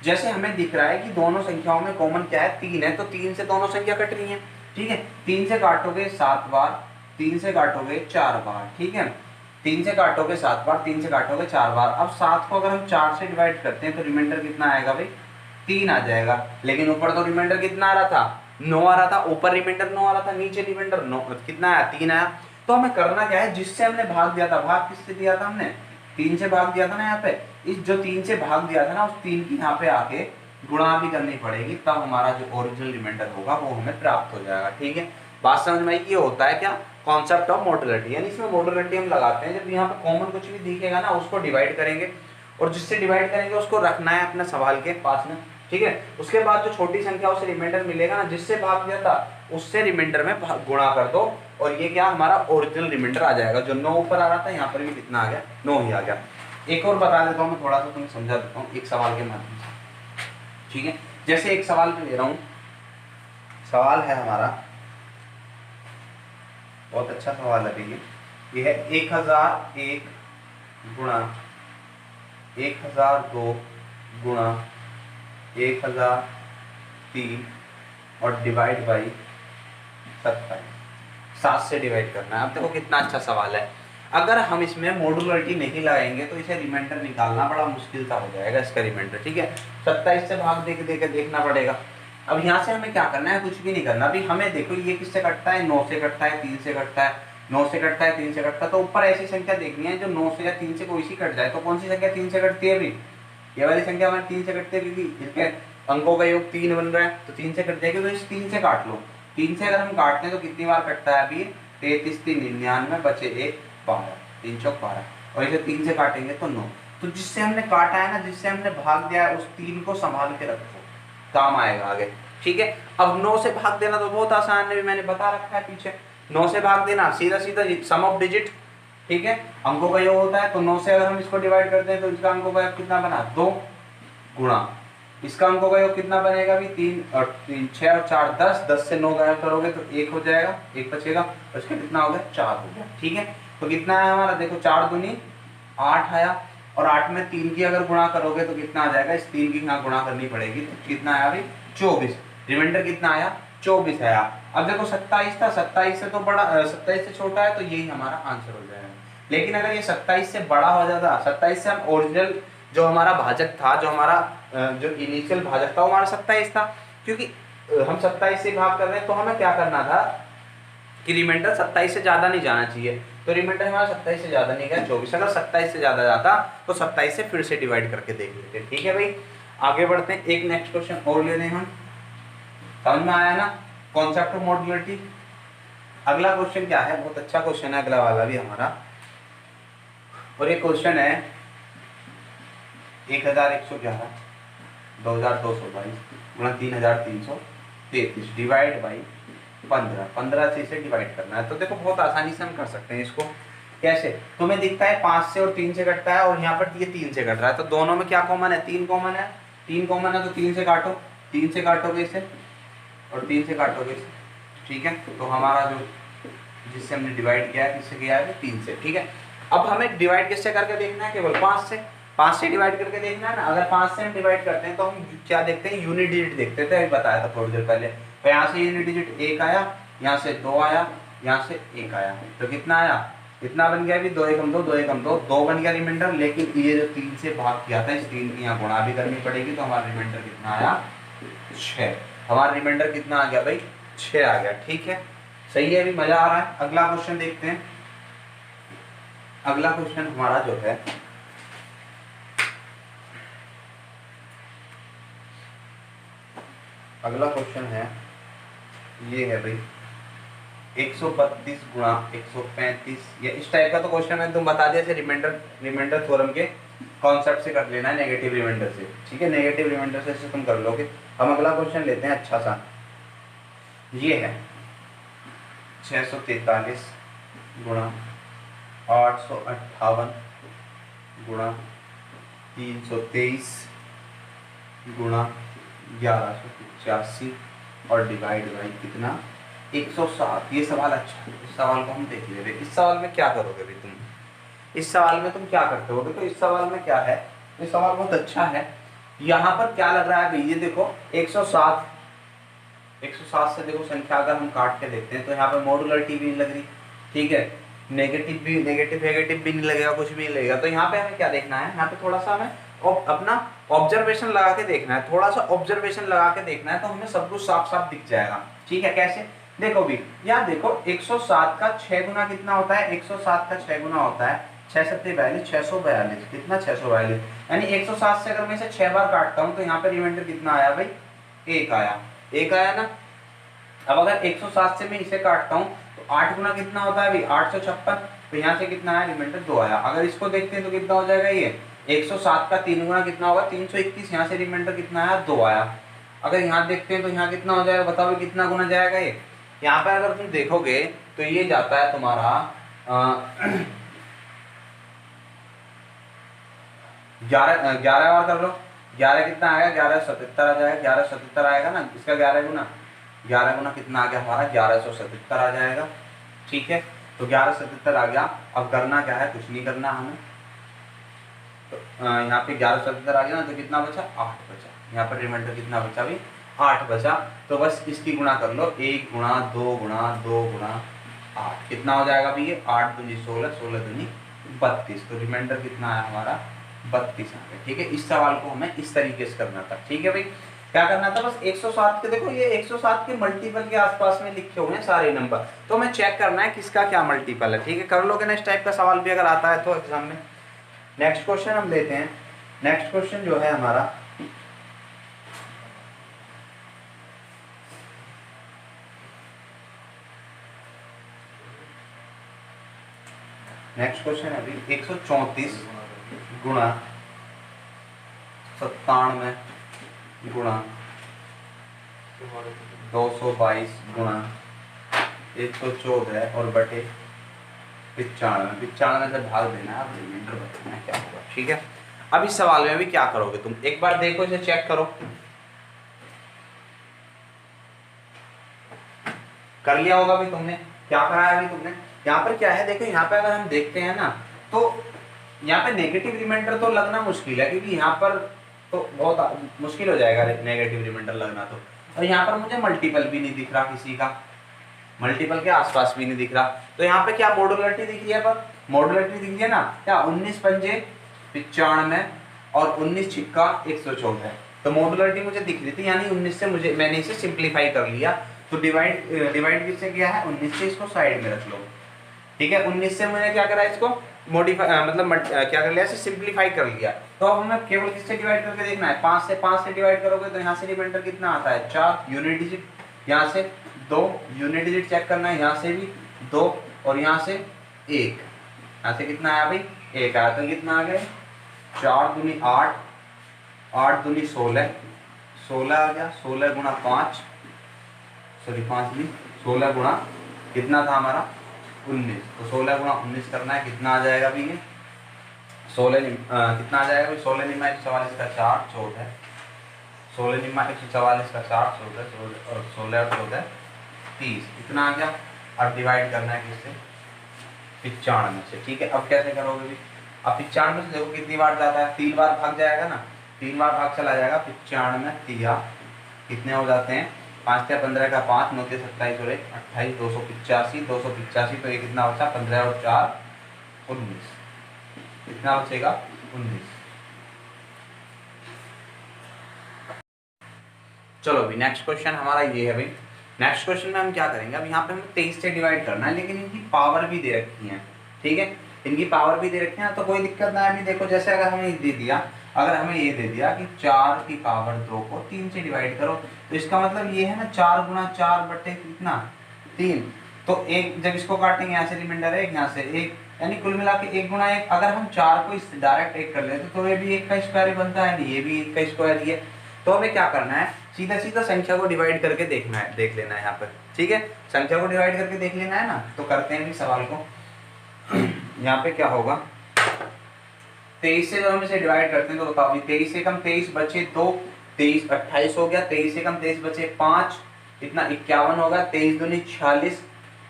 जैसे हमें दिख रहा है कि दोनों संख्याओं में कॉमन क्या है, 3 है, तो 3 से दोनों संख्या कट रही है, ठीक है। 3 से काटोगे 7 बार, 3 से काटोगे 4 बार, ठीक है। 3 से काटोगे 7 बार, 3 से काटोगे 4 बार। अब 7 को अगर हम 4 से डिवाइड करते हैं तो रिमाइंडर कितना आएगा भाई, 3 आ जाएगा। लेकिन ऊपर तो रिमाइंडर कितना आ रहा था, 9 आ रहा था, ऊपर रिमाइंडर 9 आ रहा था, नीचे रिमाइंडर 9 कितना आया, 3 आया। तो हमें करना क्या है, जिससे हमने भाग दिया था, भाग किससे दिया था हमने, 3 से भाग दिया था ना यहाँ पे, इस जो 3 से भाग दिया था ना, उस 3 की यहाँ पे आके गुणा भी करनी पड़ेगी, तब हमारा जो ओरिजिनल रिमाइंडर होगा वो हमें प्राप्त हो जाएगा, ठीक है। बात समझ में आई, ये होता है क्या, कॉन्सेप्ट ऑफ मॉड्युलरिटी। यानी इसमें मॉड्युलरिटी हम लगाते हैं, जब यहाँ पे कॉमन कुछ भी दिखेगा ना उसको डिवाइड करेंगे, और जिससे डिवाइड करेंगे उसको रखना है अपने सवाल के पास में, ठीक है। उसके बाद जो छोटी संख्या उसे रिमाइंडर मिलेगा ना, जिससे भाग दिया था उससे रिमाइंडर में गुणा कर दो, और ये क्या हमारा ओरिजिनल रिमाइंडर आ जाएगा। जो 9 ऊपर आ रहा था यहाँ पर भी कितना आ गया, 9 ही आ गया। एक और बता देता हूँ मैं, थोड़ा सा तुम्हें समझा देता हूँ एक सवाल के माध्यम से, ठीक है। जैसे एक सवाल में ले रहा हूँ, सवाल है हमारा, बहुत अच्छा सवाल है ये है 1001 गुणा 1002 गुणा 1003 और डिवाइड बाई 27, 7 से डिवाइड करना है। अब देखो कितना अच्छा सवाल है। अगर हम इसमें मॉड्युलरिटी नहीं लगाएंगे तो इसे रिमाइंडर निकालना बड़ा मुश्किल सा हो जाएगा, इसका रिमाइंडर, ठीक है। 27 से भाग दे के देखना पड़ेगा। अब यहाँ से हमें क्या करना है, कुछ भी नहीं करना। अभी हमें देखो ये किससे कटता है, 9 से कटता है, 3 से कटता है, 9 से कटता है, 3 से कटता है। तो ऊपर ऐसी संख्या देखनी है जो 9 से या 3 से कोई सी कट जाए। तो कौन सी संख्या 3 से कटती है अभी, ये वाली संख्या हमारी 3 से कटती है, क्योंकि इसके अंकों का योग 3 बन रहा है, तो 3 से कट जाएगी। तो इस 3 से काट लो, 3 से अगर हम काटते हैं तो कितनी बार कटता है अभी, 33 3 99 बचे 1 12, 3 चौक 12, और इसे 3 से काटेंगे तो 9। तो जिससे हमने काटा है ना, जिससे हमने भाग दिया है, उस 3 को संभाल के रखो, काम आएगा आगे, ठीक है। अब 9 से भाग देना तो बहुत आसान है, मैंने बता रखा है पीछे। 9 से भाग देना सीधा सीधा सम ऑफ डिजिट, ठीक है, अंकों का योग होता है। तो 9 से अगर हम इसको डिवाइड करते हैं तो इसका अंकों का योग कितना बना, 2 गुणा इसका अंकों का योग कितना बनेगा भी, 3 और 3 6 और 4 10, 10 से 9 गायब करोगे तो 1 हो जाएगा, 1 बचेगा, और इसका कितना हो गया, 4 हो गया, ठीक है। तो कितना है हमारा, देखो 4 दूनी 8 आया, और 8 में 3 की अगर गुणा करोगे तो कितना आ जाएगा, इस 3 की यहाँ गुणा करनी पड़ेगी, तो कितना आया भाई 24। रिमाइंडर कितना आया, 24 आया। अब देखो 27 था, 27 से तो बड़ा 27 से छोटा है, तो यही हमारा आंसर हो जाएगा। लेकिन अगर ये 27 से बड़ा हो जाता, 27 से हम ओरिजिनल जो हमारा भाजक था, जो हमारा जो इनिशियल भाजक था वो हमारा 27 था, क्योंकि हम 27 से भाग कर रहे हैं, तो हमें क्या करना था कि रिमाइंडर 27 से ज्यादा नहीं जाना चाहिए। तो रिमाइंडर हमारा 27 से ज्यादा नहीं गया, 24। अगर 27 से ज्यादा जाता तो 27 से फिर से डिवाइड करके देख लेते, ठीक है भाई। आगे बढ़ते हैं, एक नेक्स्ट क्वेश्चन और ले रहे हैं हम, समझ में आया ना कॉन्सेप्ट ऑफ मॉड्युलरिटी। अगला क्वेश्चन क्या है, बहुत अच्छा क्वेश्चन है अगला वाला भी हमारा, और ये क्वेश्चन है 1111 2222 गुणा 3333 डिवाइड बाई 15, 15 से इसे डिवाइड करना है। तो देखो बहुत आसानी से हम कर सकते हैं इसको। कैसे, तुम्हें दिखता है 5 से और 3 से कटता है, और यहाँ पर ये 3 से कट रहा है, तो दोनों में क्या कॉमन है, 3 कॉमन है, 3 कॉमन है, तो 3 से काटो, 3 से काटोगे इसे और 3 से काटोगे इसे, ठीक है। तो हमारा जो जिससे हमने डिवाइड किया है किससे किया है, 3 से, ठीक है। अब हमें डिवाइड किससे करके देखना है, केवल 5 से, 5 से डिवाइड करके देखना है ना। अगर 5 से हम डिवाइड करते हैं तो हम क्या देखते हैं, यूनिट डिजिट देखते थे, अभी बताया था थोड़ी देर पहले। तो यहाँ से यूनिट डिजिट 1 आया, यहाँ से 2 आया, यहाँ से 1 आया, तो कितना आया, कितना बन गया अभी, 2 एकम 2, 2 एकम 2, 2 बन गया रिमाइंडर। लेकिन ये जो 3 से भाग किया था, इस 3 की यहाँ गुणा भी करनी पड़ेगी, तो हमारा रिमाइंडर कितना आया, 6। हमारा रिमाइंडर कितना आ गया भाई, 6 आ गया। ठीक है, सही है, अभी मजा आ रहा है। अगला क्वेश्चन देखते हैं। अगला क्वेश्चन हमारा जो है, अगला क्वेश्चन है, ये है भाई 132 गुणा 135, ये इस टाइप का तो क्वेश्चन है, तुम बता दिया रिमाइंडर थ्योरम के कॉन्सेप्ट से कर लेना है, नेगेटिव रिमाइंडर से। ठीक है, नेगेटिव रिमाइंडर से तुम कर लोगे। हम अगला क्वेश्चन लेते हैं अच्छा सा, ये है 643 गुणा 858 गुणा 323 गुणा 1185 और डिवाइड बाई कितना, 107। ये सवाल अच्छा है, इस सवाल को हम देख ले रहे। इस सवाल में क्या करोगे भाई तुम, इस सवाल में तुम क्या करते हो? तो इस सवाल में क्या है, ये सवाल बहुत अच्छा है। यहाँ पर क्या लग रहा है भाई, ये देखो 107 से देखो संख्या अगर हम काट के देखते हैं तो यहाँ पर मॉडुलरिटी भी नहीं लग रही। ठीक है, नेगेटिव भी नहीं लगेगा, कुछ भी नहीं लगेगा। तो यहाँ पे हमें क्या देखना है, यहाँ पे थोड़ा सा हमें अपना ऑब्जर्वेशन लगा के देखना है, थोड़ा सा ऑब्जर्वेशन लगा के देखना है, तो हमें सब कुछ साफ साफ दिख जाएगा। ठीक है, कैसे, देखो भी यहाँ देखो 107 का 6 गुना कितना होता है, 107 का 6 गुना होता है 6 सत्ते 42, 642, कितना 642, यानी 107 से अगर मैं इसे 6 बार काटता हूँ तो यहाँ पे रिमाइंडर कितना आया भाई, 1 आया, 1 आया ना। अब अगर 107 से मैं इसे काटता हूँ तो 8 गुना कितना होता है भाई, 856, तो यहाँ से कितना आया, रिमाइंडर 2 आया। अगर इसको देखते हैं तो कितना हो जाएगा, ये 107 का 3 गुना कितना होगा, 321, यहाँ से रिमाइंडर कितना आया, 2 आया। अगर यहाँ देखते हैं तो यहाँ कितना हो जाएगा, बताओ कितना गुना जाएगा ये। यहाँ पर अगर तुम देखोगे तो ये जाता है तुम्हारा 11 और कर लो, 11 कितना आएगा, 1177 आ जाएगा, 1177 आएगा ना, इसका 11 गुना कितना आ गया हमारा, 1177 आ जाएगा। ठीक है, तो 1177 आ गया। अब करना क्या है, कुछ नहीं करना हमें, तो यहाँ पे 1177 आ गया ना, तो कितना बचा, 8 बचा। यहाँ पर रिमाइंडर कितना बचा भी, 8 बचा। तो बस इसकी गुणा कर लो, 1 गुणा 2 गुणा 2 गुणा 8, कितना हो जाएगा भी ये, 8 दूनी 16, 16 दूनी 32, तो रिमाइंडर कितना आया हमारा, 32 आ गया। ठीक है, इस सवाल को हमें इस तरीके से करना था। ठीक है भाई, क्या करना था, बस 107 के देखो ये 107 के मल्टीपल के आसपास में लिखे हुए हैं सारे नंबर, तो हमें चेक करना है किसका क्या मल्टीपल है। ठीक है, कर लोगे ना, इस टाइप का सवाल भी अगर आता है तो एग्जाम में। नेक्स्ट क्वेश्चन हम लेते हैं। नेक्स्ट क्वेश्चन जो है हमारा, नेक्स्ट क्वेश्चन है अभी 134 गुणा 97 गुणा 222 गुणा 114 और बटे 95 से भाग देना है, अब रिमाइंडर बताना है क्या होगा। ठीक है, अब इस सवाल में भी क्या करोगे तुम, एक बार देखो, इसे चेक करो, कर लिया होगा भी तुमने, क्या कराया अभी तुमने। यहाँ पर क्या है, देखो यहाँ पे अगर हम देखते हैं ना, तो यहाँ पे नेगेटिव रिमाइंडर तो लगना मुश्किल है, क्योंकि यहाँ पर तो बहुत मुश्किल हो जाएगा नेगेटिव रिमाइंडर लगना। तो और यहाँ पर मुझे मल्टीपल भी नहीं दिख रहा किसी का, मल्टीपल के आसपास भी नहीं दिख रहा। तो यहाँ पे क्या मॉडुलरिटी दिख रही है, पर मॉडुलरिटी दिख रही है ना, क्या 19 पंजे 95 और 19 छिक्का 114, तो मॉडुलरिटी मुझे दिख रही थी, यानी 19 से मैंने इसे सिंप्लीफाई कर लिया। तो डिवाइड किससे किया है, 19 से, इसको साइड में रख लो। ठीक है, 19 से मैंने क्या करा, इसको मॉडिफाई क्या कर लिया, इसे सिंप्लीफाई कर लिया। तो अब हमें केवल किससे डिवाइड करके देखना है, 5 से डिवाइड करोगे तो यहाँ से रिमाइंडर कितना आता है, 4 यूनिट डिजिट, यहाँ से 2 यूनिट डिजिट चेक करना है, यहाँ से भी 2 और यहाँ से 1, यहाँ से कितना आया भाई, 1 आया। तो कितना आ गया, 4 दूनी 8, 8 दूनी 16, 16 आ गया, 16 गुणा 5, सॉरी 5 नहीं, 16 गुणा कितना था हमारा, 19, तो 16 गुणा 19 करना है, कितना आ जाएगा भी ये, 16 कितना आ जाएगा, 16 निम्मा 144 का 4 14, 16 निम्मा 144 का 4 14 और 16 और 14 30, इतना आ गया। अब डिवाइड करना है किससे, 95 से। ठीक है, अब कैसे करोगे भी, अब 95 से देखो कितनी बार जाता है, 3 बार भाग जाएगा ना, 3 बार भाग चला जाएगा, 95 तिया कितने हो जाते हैं, 5 या 15 का 5, 9 के 27 और 1 28, 285, तो ये कितना बचा 15 और 4 19, कितना बचेगा 19। चलो अभी नेक्स्ट क्वेश्चन हमारा ये है भाई। नेक्स्ट क्वेश्चन में हम क्या करेंगे, अब यहाँ पे हमें 23 से डिवाइड करना है, लेकिन इनकी पावर भी दे रखी है, ठीक है, इनकी पावर भी दे रखी है, तो कोई दिक्कत ना है। अभी देखो जैसे अगर हमें दे दिया, अगर हमें ये दे दिया कि 4 की पावर 2 को 3 से डिवाइड करो, तो इसका मतलब ये है ना 4 गुना 4 बटे कितना 3, तो एक जब इसको काटेंगे यहाँ से रिमाइंडर है यहाँ से एक, यानी कुल मिला के 1 गुना 1। अगर हम 4 को इस डायरेक्ट 1 कर लेते तो ये भी 1 का स्क्वायर ही बनता है, ये भी 1 का स्क्वायर ही है। तो हमें क्या करना है, सीधा सीधा संख्या को डिवाइड करके देखना है, देख लेना है यहाँ पर, ठीक है, संख्या को डिवाइड करके देख लेना है ना। तो करते हैं भी सवाल को, यहाँ पे क्या होगा, 23 से जब हम इसे डिवाइड करते हैं तो बताओ 23 से कम 23 बचे 2, 23 28 हो गया, 23 से कम 23 बचे 5, कितना 51 होगा, 23 दूनी 46,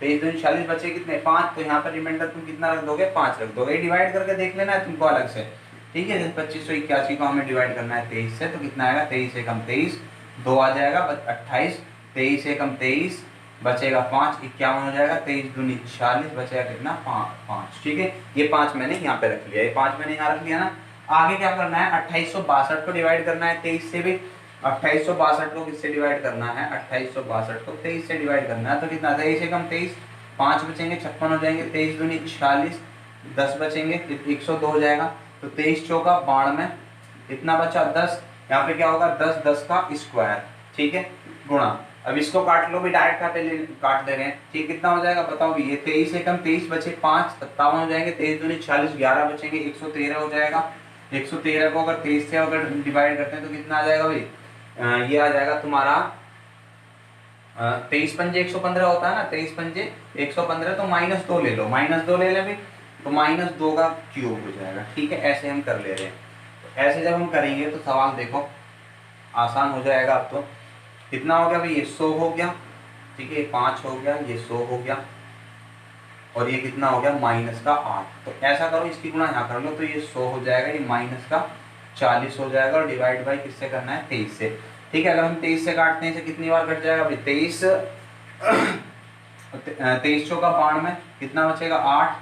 23 दूनी 46 बचे कितने 5, तो यहाँ पर रिमाइंडर तुम कितना रख दोगे 5 रख दोगे, डिवाइड करके देख लेना है तुमको अलग से, ठीक है। जैसे 2581 को हमें डिवाइड करना है 23 से, तो कितना आएगा 23 से कम 23 2 आ जाएगा 28, 23 से कम 23 बचेगा 5, 51 हो जाएगा, 23 दूनी 40 बचेगा कितना 5, ठीक है। ये 5 मैंने यहाँ पे रख लिया, ये 5 मैंने यहाँ रख लिया ना। आगे क्या करना है, 2862 को डिवाइड करना है 23 से भी, 2862 को किससे डिवाइड करना है, 2862 को 23 से डिवाइड करना है, तो कितना 23 से कम 23 5 बचेंगे 56 हो जाएंगे, 23 दूनी 40 10 बचेंगे 102 हो जाएगा, तो 23 चौका 92, इतना बचा 10, यहाँ पे क्या होगा 10 10 का स्क्वायर, ठीक है, गुणा। अब इसको काट लो भी, डायरेक्ट काट ले रहे हैं, ठीक, कितना हो जाएगा बताओ भी, ये 23 से कम 23 बचे 5 57 हो जाएंगे, 23 दूनी 40 11 बचेंगे 113 हो जाएगा। 113 को अगर 23 से अगर डिवाइड करते हैं तो कितना आ जाएगा भाई, ये आ जाएगा तुम्हारा 23 पंजे 115 होता है ना, 23 पंजे 115, तो -2 ले लो, -2 ले ले भाई, तो -2 का क्यूब हो जाएगा, ठीक है। ऐसे हम कर ले रहे हैं, तो ऐसे जब हम करेंगे तो सवाल देखो आसान हो जाएगा। अब तो कितना हो गया भाई, ये 100 हो गया, ठीक है, 5 हो गया, ये 100 हो गया, और ये कितना हो गया -8। तो ऐसा करो, इसकी गुणा यहाँ कर लो, तो ये 100 हो जाएगा, ये -40 हो जाएगा, और डिवाइड बाई किससे करना है 23 से, ठीक है। अगर हम 23 से काटते हैं, इसे कितनी बार कट जाएगा भाई, 23 23 चौका 92, कितना बचेगा 8।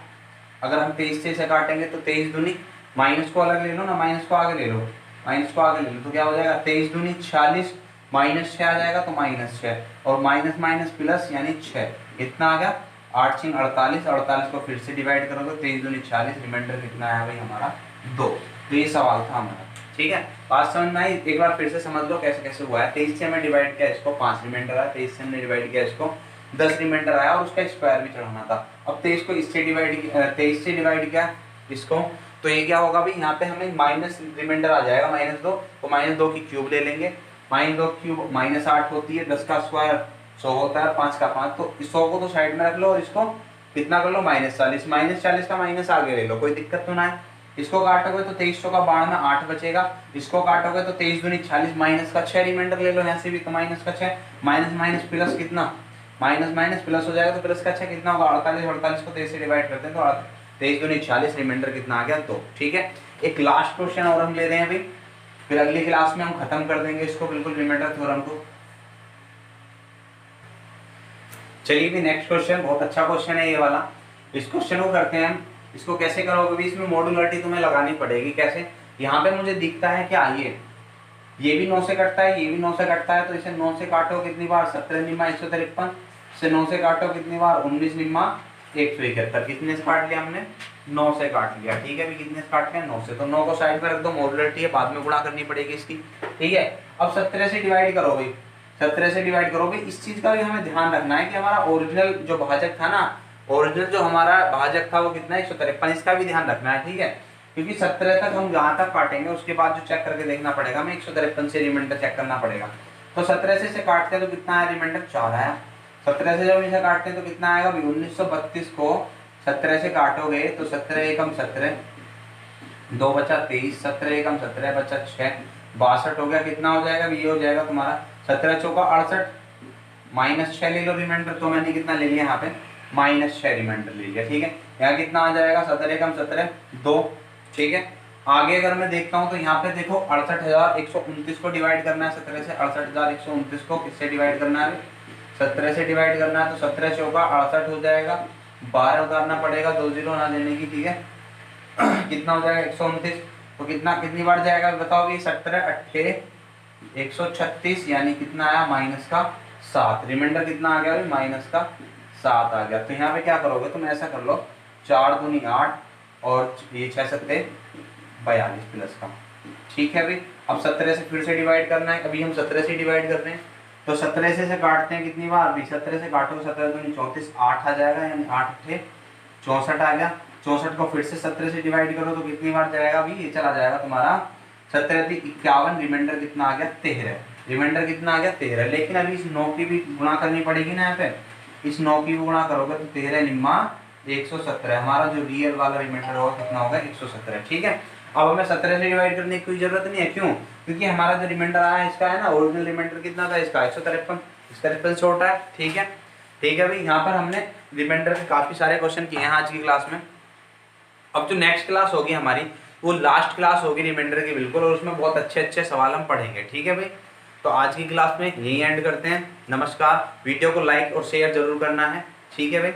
अगर हम 23 से इसे काटेंगे तो 23 दूनी, माइनस को अलग ले लो ना, माइनस को आगे ले लो, माइनस को आगे ले लो, तो क्या हो जाएगा 23 दूनी 40, -6 आ जाएगा, तो -6, और माइनस माइनस प्लस यानी 6, इतना आ गया 8 6 48, 48 को फिर से डिवाइड करोगे, 23 दूनी 40, रिमाइंडर कितना है भाई हमारा 2। तो ये सवाल था हमारा, ठीक है। बात समझ में आई, एक बार फिर से समझ लो कैसे कैसे हुआ है। 23 से हमने डिवाइड किया, इसको 5 रिमाइंडर आया, 23 से हमने डिवाइड किया, इसको 10 रिमाइंडर आया, और उसका स्क्वायर भी चढ़ाना था। अब 23 को इससे डिवाइड 23 से डिवाइड किया इसको, तो ये क्या होगा भाई, यहाँ पे हमें माइनस रिमाइंडर आ जाएगा -2, तो -2 की क्यूब ले लेंगे, -2 क्यूब -8 होती है, 10 का स्क्वायर 100 होता है, 5 का 5, तो 100 को तो साइड में रख लो, और इसको कितना कर लो -40, -40 का माइनस आगे ले लो, कोई दिक्कत तो ना है। इसको काटोगे तो 23 का 92 8 बचेगा, इसको काटोगे तो 23 दूनी 40, माइनस का 6 रिमाइंडर ले लो यहाँ से भी, तो माइनस का 6, माइनस माइनस प्लस कितना, माइनस माइनस प्लस हो जाएगा, तो प्लस का 6 कितना होगा 48, 48 को 23 से डिवाइड करते हैं, तो 23 दूनी 40, रिमाइंडर कितना आ गया 2, ठीक है। एक लास्ट क्वेश्चन और हम ले रहे हैं अभी, फिर अगली क्लास में हम खत्म कर देंगे इसको बिल्कुल, रिमाइंडर थ्योरम को। चलिए भी नेक्स्ट क्वेश्चन, बहुत अच्छा क्वेश्चन है ये वाला, इस क्वेश्चन को करते हैं हम। इसको कैसे करोगे भी, इसमें मॉड्यूलरिटी तुम्हें लगानी पड़ेगी। कैसे, यहाँ पे मुझे दिखता है क्या, ये भी 9 से कटता है, ये भी 9 से कटता है, तो इसे 9 से काटो कितनी बार 17 निम्मा 153, से 9 से काटो कितनी बार 19 निम्मा 171, कितने से काट लिया हमने 9 से काट लिया, ठीक है। भी कितने से काट लिया 9 से, तो 9 को साइड में रख दो, मॉड्यूलरिटी है बाद में गुणा करनी पड़ेगी इसकी, ठीक है। अब 17 से डिवाइड करो भाई, 17 से डिवाइड करो भाई, इस चीज का भी हमें ध्यान रखना है कि हमारा ओरिजिनल जो भाजक था ना, ओरिजिनल जो हमारा भाजक था वो कितना 153, इसका भी ध्यान रखना है, ठीक है। क्योंकि 17 तक हम जहां तक काटेंगे उसके बाद जो चेक करके देखना पड़ेगा, हमें 153 से रिमाइंडर चेक करना पड़ेगा। तो 17 से इसे काटते हैं तो कितना है रिमाइंडर 4 आया। 17 से जब इसे काटते हैं तो कितना आएगा भाई, 1932 को 17 से काटोगे तो 17 एकम 17, 2 बचा 23, 17 एकम 17 बचा 6, 62 हो गया, कितना हो जाएगा, ये हो जाएगा तुम्हारा 17 चौका 68, -6 ले लो रिमाइंडर, तो मैंने कितना ले लिया यहाँ पे -6 रिमाइंडर ले लिया, ठीक है। यहाँ कितना आ जाएगा 17 एकम 17 2, ठीक है। आगे अगर मैं देखता हूँ तो यहाँ पे देखो 68,129 को डिवाइड करना है 17 से, 68,129 को किससे डिवाइड करना है, 17 से डिवाइड करना है। तो 17 चौका 68 हो जाएगा, 12 उतारना पड़ेगा, 2 जीरो ना देने की, ठीक है। कितना हो जाएगा 129, तो कितनी बार जाएगा बताओ, ये 17 अट्ठे 136, यानी कितना आया माइनस का 7, रिमाइंडर कितना आ गया, माइनस का 7 आ गया। तो यहाँ पे क्या करोगे तुम, ऐसा कर लो 4 दूनी 8 और ये 6 सत्ते 42 प्लस का, ठीक है भाई। अब 17 से फिर से डिवाइड करना है, अभी हम 17 से डिवाइड कर रहे हैं, तो 17 से काटते हैं कितनी बार भी, 17 से काटो 17 दूनी 34, 8 आ जाएगा, यानी 8 अट्ठे 64 आ गया। 64 को फिर से 17 से डिवाइड करो तो कितनी बार जाएगा अभी, ये चला जाएगा तुम्हारा 17 51, रिमाइंडर कितना आ गया 13, रिमाइंडर कितना आ गया 13। लेकिन अभी इस 9 की भी गुणा करनी पड़ेगी ना, यहाँ पे इस 9 की भी गुणा करोगे तो 13 निम्मा 117, हमारा जो रियल वाला रिमाइंडर होगा कितना होगा 117, ठीक है। अब हमें 17 से डिवाइड करने की कोई जरूरत नहीं है, क्यों, क्योंकि हमारा जो रिमाइंडर आया इसका है ना, ओरिजिनल रिमाइंडर कितना था इसका 153, 153 छोटा है, ठीक है। ठीक है भाई, यहाँ पर हमने रिमाइंडर के काफी सारे क्वेश्चन किए हैं आज की क्लास में। अब जो नेक्स्ट क्लास होगी हमारी, वो लास्ट क्लास होगी रिमाइंडर की बिल्कुल, और उसमें बहुत अच्छे अच्छे सवाल हम पढ़ेंगे, ठीक है भाई। तो आज की क्लास में यही एंड करते हैं, नमस्कार। वीडियो को लाइक और शेयर जरूर करना है, ठीक है भाई।